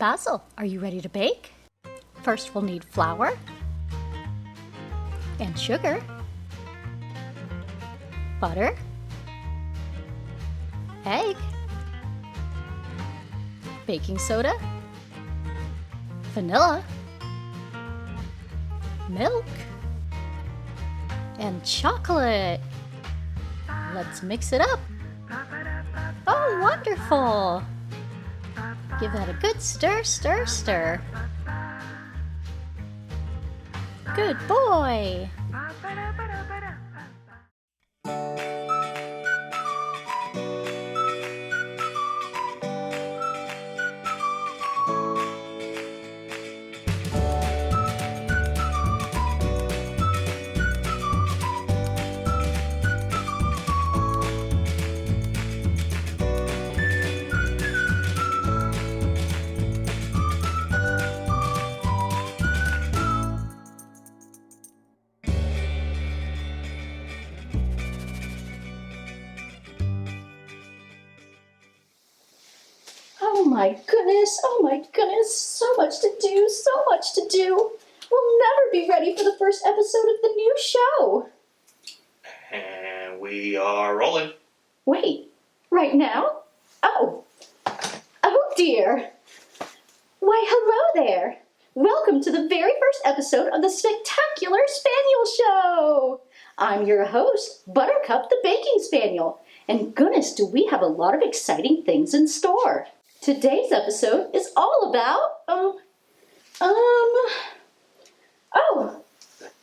Basil, are you ready to bake? First we'll need flour and sugar, butter, egg, baking soda, vanilla, milk, and chocolate. Let's mix it up. Oh, wonderful! Give that a good stir, stir, stir. Good boy! Oh my goodness, so much to do, so much to do. We'll never be ready for the first episode of the new show. And we are rolling. Wait, right now? Oh dear. Why, hello there. Welcome to the very first episode of the Spectacular Spaniel Show. I'm your host, Buttercup the Baking Spaniel. And goodness, do we have a lot of exciting things in store. Today's episode is all about,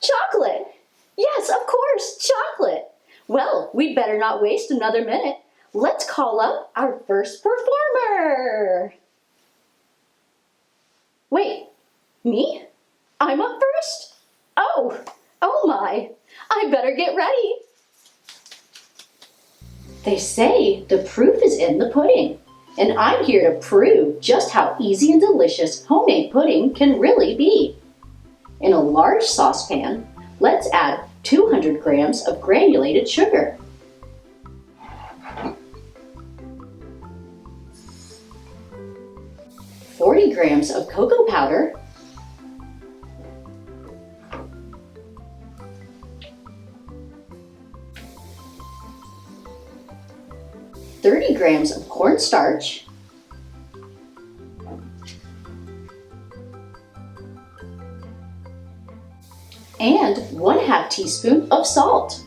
chocolate. Yes, of course, chocolate. Well, we'd better not waste another minute. Let's call up our first performer. Wait, me? I'm up first? Oh my, I better get ready. They say the proof is in the pudding. And I'm here to prove just how easy and delicious homemade pudding can really be. In a large saucepan, let's add 200 grams of granulated sugar. $40 grams of cocoa powder, $30 grams of cornstarch, and 1/2 teaspoon of salt.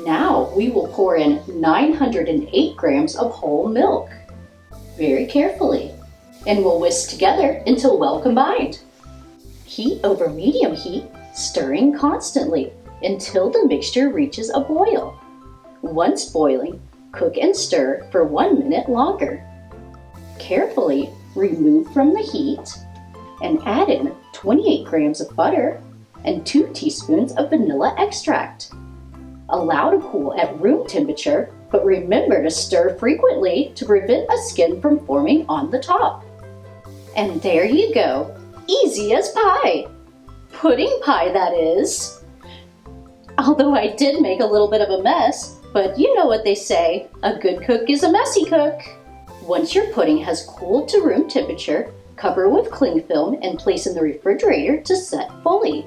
Now we will pour in 908 grams of whole milk, very carefully, and we'll whisk together until well combined. Heat over medium heat, stirring constantly until the mixture reaches a boil. Once boiling, cook and stir for 1 minute longer. Carefully remove from the heat and add in 28 grams of butter and 2 teaspoons of vanilla extract. Allow to cool at room temperature, but remember to stir frequently to prevent a skin from forming on the top. And there you go, easy as pie. Pudding pie, that is. Although I did make a little bit of a mess, but you know what they say, a good cook is a messy cook. Once your pudding has cooled to room temperature, cover with cling film and place in the refrigerator to set fully.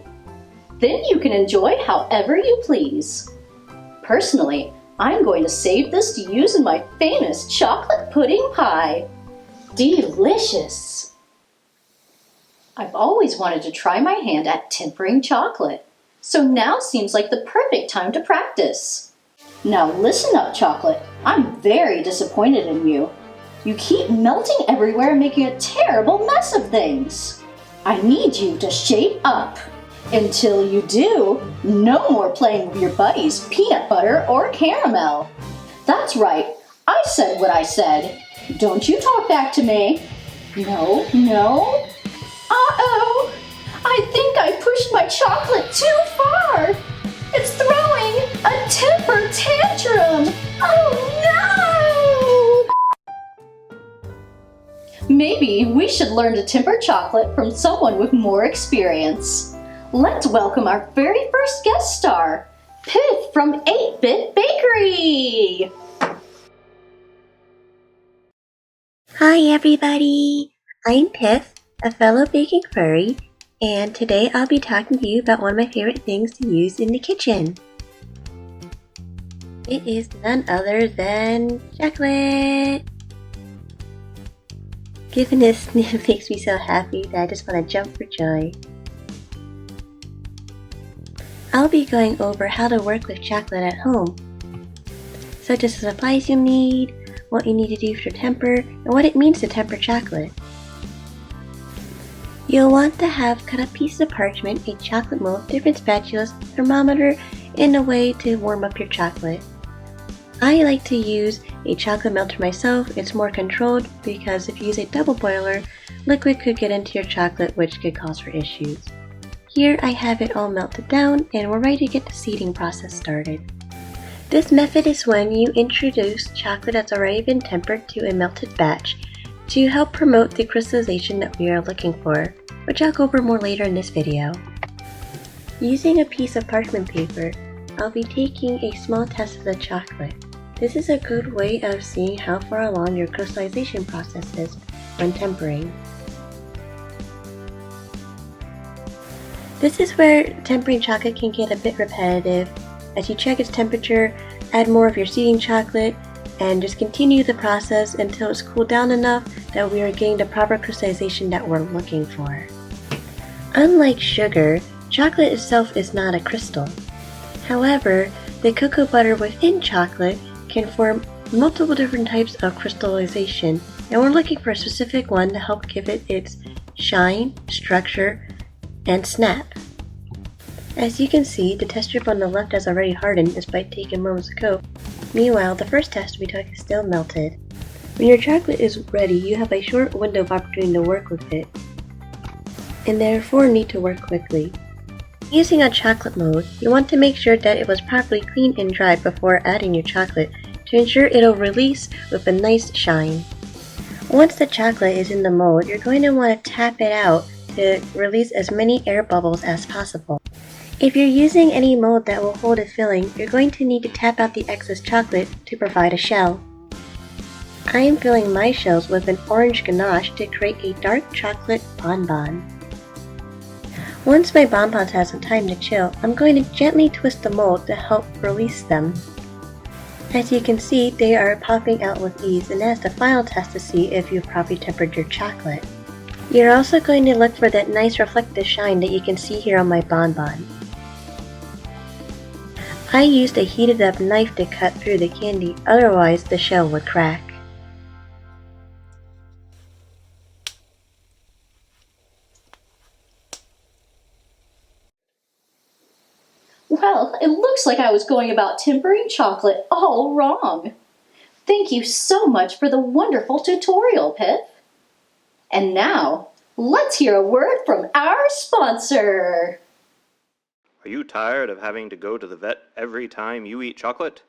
Then you can enjoy however you please. Personally, I'm going to save this to use in my famous chocolate pudding pie. Delicious! I've always wanted to try my hand at tempering chocolate, so now seems like the perfect time to practice. Now listen up, chocolate. I'm very disappointed in you. You keep melting everywhere and making a terrible mess of things. I need you to shape up. Until you do, no more playing with your buddies, peanut butter or caramel. That's right, I said what I said. Don't you talk back to me. No. Uh-oh, I think I pushed my chocolate too far. It's throwing a temper tantrum! Oh no! Maybe we should learn to temper chocolate from someone with more experience. Let's welcome our very first guest star, P.I.F from 8-Bit Bakery! Hi everybody! I'm P.I.F, a fellow baking furry, and today I'll be talking to you about one of my favorite things to use in the kitchen. It is none other than chocolate! Given this name makes me so happy that I just want to jump for joy. I'll be going over how to work with chocolate at home, such as the supplies you'll need, what you need to do for temper, and what it means to temper chocolate. You'll want to have cut up pieces of parchment, a chocolate mold, different spatulas, thermometer, and a way to warm up your chocolate. I like to use a chocolate melter myself. It's more controlled because if you use a double boiler, liquid could get into your chocolate, which could cause for issues. Here I have it all melted down and we're ready to get the seeding process started. This method is when you introduce chocolate that's already been tempered to a melted batch to help promote the crystallization that we are looking for, which I'll go over more later in this video. Using a piece of parchment paper, I'll be taking a small test of the chocolate. This is a good way of seeing how far along your crystallization process is when tempering. This is where tempering chocolate can get a bit repetitive. As you check its temperature, add more of your seeding chocolate, and just continue the process until it's cooled down enough that we are getting the proper crystallization that we're looking for. Unlike sugar, chocolate itself is not a crystal. However, the cocoa butter within chocolate can form multiple different types of crystallization, and we're looking for a specific one to help give it its shine, structure, and snap. As you can see, the test strip on the left has already hardened despite taking moments ago. Meanwhile, the first test we took is still melted. When your chocolate is ready, you have a short window of opportunity to work with it, and therefore need to work quickly. Using a chocolate mold, you want to make sure that it was properly cleaned and dried before adding your chocolate to ensure it'll release with a nice shine. Once the chocolate is in the mold, you're going to want to tap it out to release as many air bubbles as possible. If you're using any mold that will hold a filling, you're going to need to tap out the excess chocolate to provide a shell. I am filling my shells with an orange ganache to create a dark chocolate bonbon. Once my bonbons have some time to chill, I'm going to gently twist the mold to help release them. As you can see, they are popping out with ease, and that's the final test to see if you've properly tempered your chocolate. You're also going to look for that nice reflective shine that you can see here on my bonbon. I used a heated up knife to cut through the candy, otherwise the shell would crack. Well, it looks like I was going about tempering chocolate all wrong. Thank you so much for the wonderful tutorial, P.I.F. And now, let's hear a word from our sponsor. Are you tired of having to go to the vet every time you eat chocolate?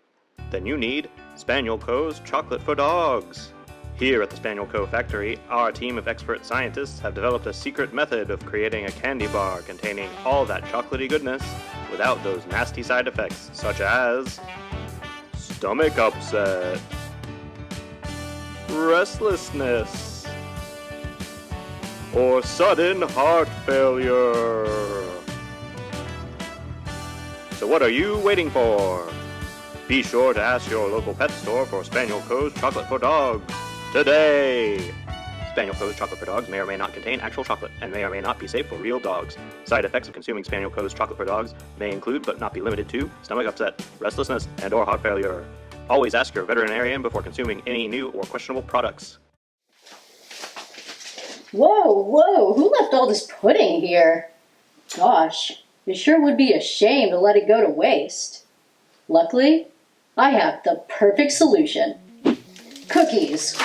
Then you need Spaniel Co.'s Chocolate for Dogs. Here at the Spaniel Co. factory, our team of expert scientists have developed a secret method of creating a candy bar containing all that chocolatey goodness without those nasty side effects such as stomach upset, restlessness, or sudden heart failure. So what are you waiting for? Be sure to ask your local pet store for Spaniel Co.'s Chocolate for Dogs today! Spaniel Co.'s Chocolate for Dogs may or may not contain actual chocolate and may or may not be safe for real dogs. Side effects of consuming Spaniel Co.'s Chocolate for Dogs may include, but not be limited to, stomach upset, restlessness, and or heart failure. Always ask your veterinarian before consuming any new or questionable products. Whoa, who left all this pudding here? Gosh, it sure would be a shame to let it go to waste. Luckily, I have the perfect solution. Cookies,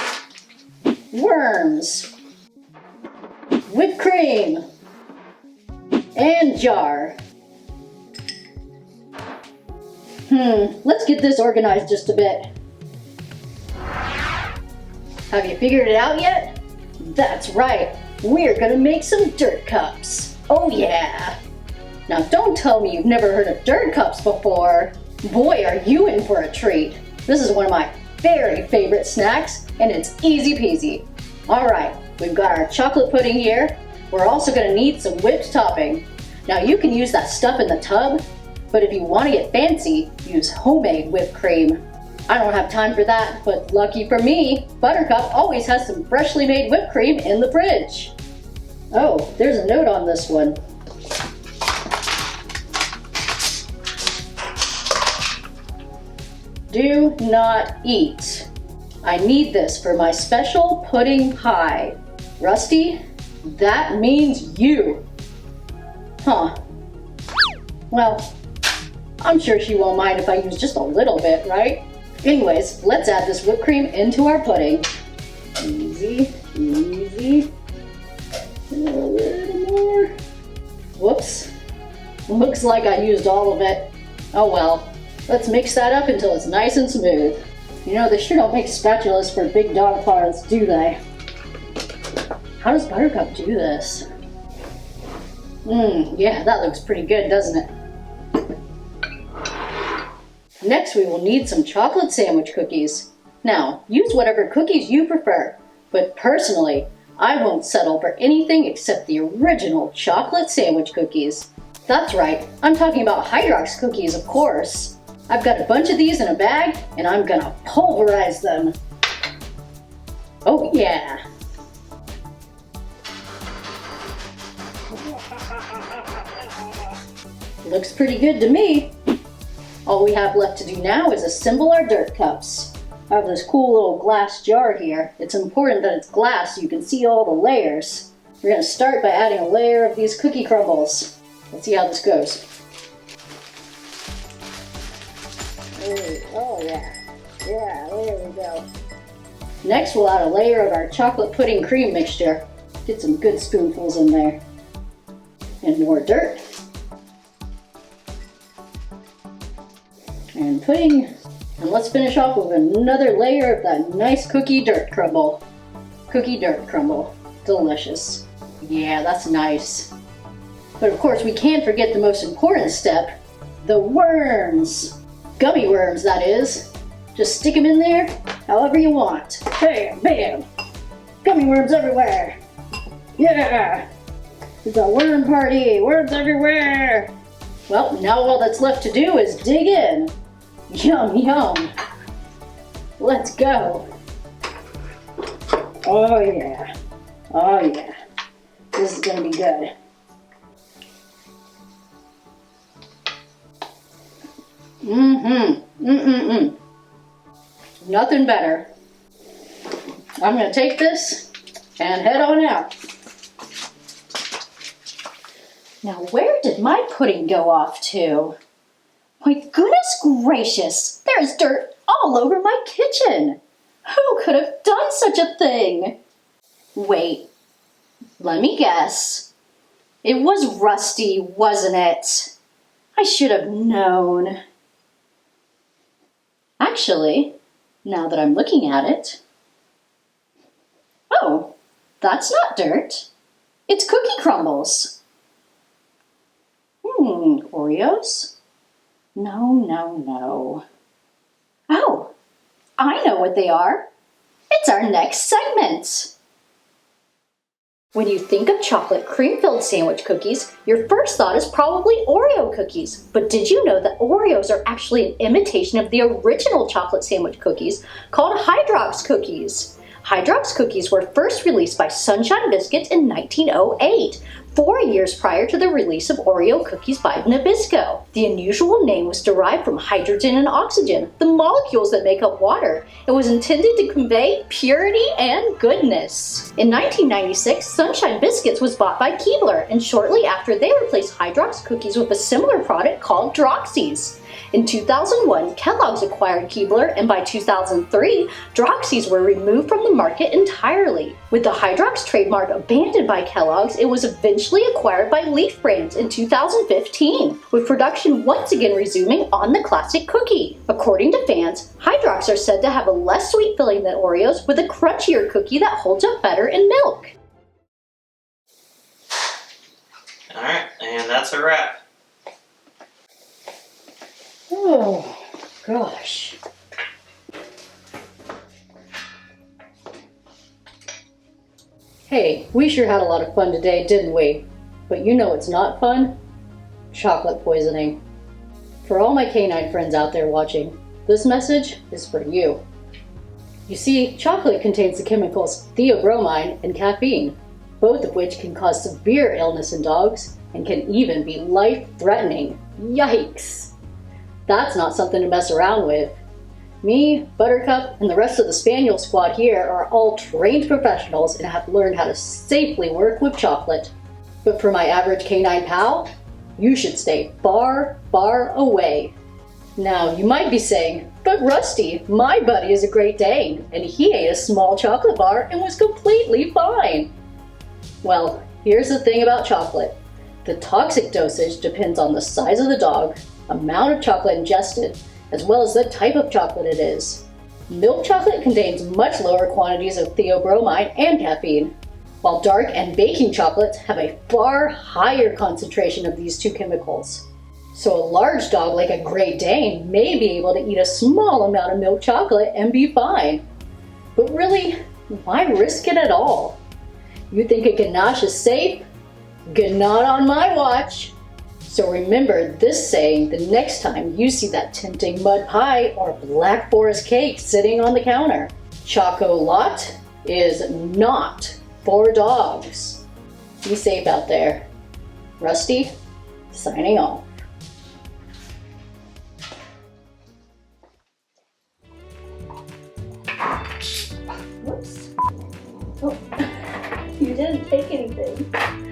worms, whipped cream, and jar. Let's get this organized just a bit. Have you figured it out yet? That's right, we're gonna make some dirt cups. Oh yeah! Now don't tell me you've never heard of dirt cups before. Boy, are you in for a treat. This is one of my very favorite snacks, and it's easy peasy. All right, we've got our chocolate pudding here. We're also going to need some whipped topping. Now you can use that stuff in the tub, but if you want to get fancy, use homemade whipped cream. I don't have time for that, but lucky for me, Buttercup always has some freshly made whipped cream in the fridge. Oh, there's a note on this one. Do not eat. I need this for my special pudding pie. Rusty, that means you. Huh. Well, I'm sure she won't mind if I use just a little bit, right? Anyways, let's add this whipped cream into our pudding. Easy, easy. A little more. Whoops. Looks like I used all of it. Oh well. Let's mix that up until it's nice and smooth. You know, they sure don't make spatulas for big dog paws, do they? How does Buttercup do this? Yeah, that looks pretty good, doesn't it? Next, we will need some chocolate sandwich cookies. Now, use whatever cookies you prefer, but personally, I won't settle for anything except the original chocolate sandwich cookies. That's right, I'm talking about Hydrox cookies, of course. I've got a bunch of these in a bag, and I'm gonna pulverize them. Oh yeah. Looks pretty good to me. All we have left to do now is assemble our dirt cups. I have this cool little glass jar here. It's important that it's glass so you can see all the layers. We're gonna start by adding a layer of these cookie crumbles. Let's see how this goes. Oh yeah. Yeah, there we go. Next we'll add a layer of our chocolate pudding cream mixture. Get some good spoonfuls in there. And more dirt. And pudding. And let's finish off with another layer of that nice cookie dirt crumble. Cookie dirt crumble. Delicious. Yeah, that's nice. But of course we can't forget the most important step, the worms. Gummy worms, that is. Just stick them in there however you want. Bam, bam. Gummy worms everywhere. Yeah. It's a worm party. Worms everywhere. Well, now all that's left to do is dig in. Yum, yum. Let's go. Oh yeah. Oh yeah. This is gonna be good. Nothing better. I'm gonna take this and head on out. Now where did my pudding go off to? My goodness gracious, there's dirt all over my kitchen. Who could have done such a thing? Wait, let me guess. It was Rusty, wasn't it? I should have known. Actually, now that I'm looking at it, oh, that's not dirt. It's cookie crumbles. Oreos? No, no, no. Oh, I know what they are. It's our next segment. When you think of chocolate cream-filled sandwich cookies, your first thought is probably Oreo cookies. But did you know that Oreos are actually an imitation of the original chocolate sandwich cookies called Hydrox cookies? Hydrox cookies were first released by Sunshine Biscuits in 1908, 4 years prior to the release of Oreo cookies by Nabisco. The unusual name was derived from hydrogen and oxygen, the molecules that make up water, and was intended to convey purity and goodness. In 1996, Sunshine Biscuits was bought by Keebler, and shortly after they replaced Hydrox cookies with a similar product called Droxies. In 2001, Kellogg's acquired Keebler, and by 2003, Droxies were removed from the market entirely. With the Hydrox trademark abandoned by Kellogg's, it was eventually acquired by Leaf Brands in 2015, with production once again resuming on the classic cookie. According to fans, Hydrox are said to have a less sweet filling than Oreos, with a crunchier cookie that holds up better in milk. Alright, and that's a wrap. Oh, gosh. We sure had a lot of fun today, didn't we? But you know what's not fun? Chocolate poisoning. For all my canine friends out there watching, this message is for you. You see, chocolate contains the chemicals theobromine and caffeine, both of which can cause severe illness in dogs and can even be life-threatening. Yikes! That's not something to mess around with. Me, Buttercup, and the rest of the Spaniel squad here are all trained professionals and have learned how to safely work with chocolate. But for my average canine pal, you should stay far, far away. Now, you might be saying, but Rusty, my buddy is a Great Dane, and he ate a small chocolate bar and was completely fine. Well, here's the thing about chocolate. The toxic dosage depends on the size of the dog, amount of chocolate ingested, as well as the type of chocolate it is. Milk chocolate contains much lower quantities of theobromine and caffeine, while dark and baking chocolates have a far higher concentration of these two chemicals. So a large dog like a Great Dane may be able to eat a small amount of milk chocolate and be fine. But really, why risk it at all? You think a ganache is safe? Not on my watch. So remember this saying the next time you see that tempting mud pie or black forest cake sitting on the counter. Chocolat is not for dogs. Be safe out there. Rusty, signing off. Whoops. Oh, you didn't take anything.